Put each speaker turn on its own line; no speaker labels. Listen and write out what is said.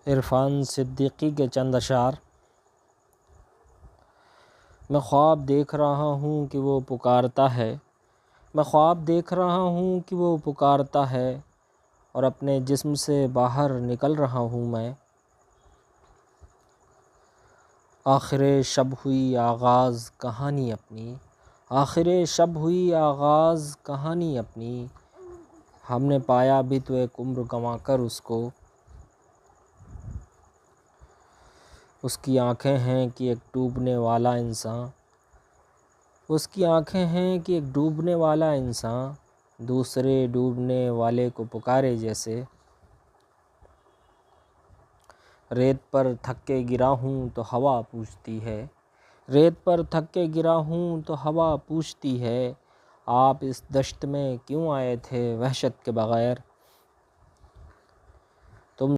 इरफान सिद्दीकी के चंद अशार। मैं ख्वाब देख रहा हूँ कि वो पुकारता है, मैं ख्वाब देख रहा हूँ कि वो पुकारता है, और अपने जिस्म से बाहर निकल रहा हूँ मैं। आखिर शब हुई आगाज़ कहानी अपनी, आखिर शब हुई आगाज़ कहानी अपनी। हमने पाया भी तो एक उम्र गंवा कर उसको। उसकी आँखें हैं कि एक डूबने वाला इंसान, उसकी आँखें हैं कि एक डूबने वाला इंसान दूसरे डूबने वाले को पुकारे जैसे। रेत पर थक के गिरा हूँ तो हवा पूछती है, रेत पर थक के गिरा हूँ तो हवा पूछती है, आप इस दश्त में क्यों आए थे वहशत के बग़ैर।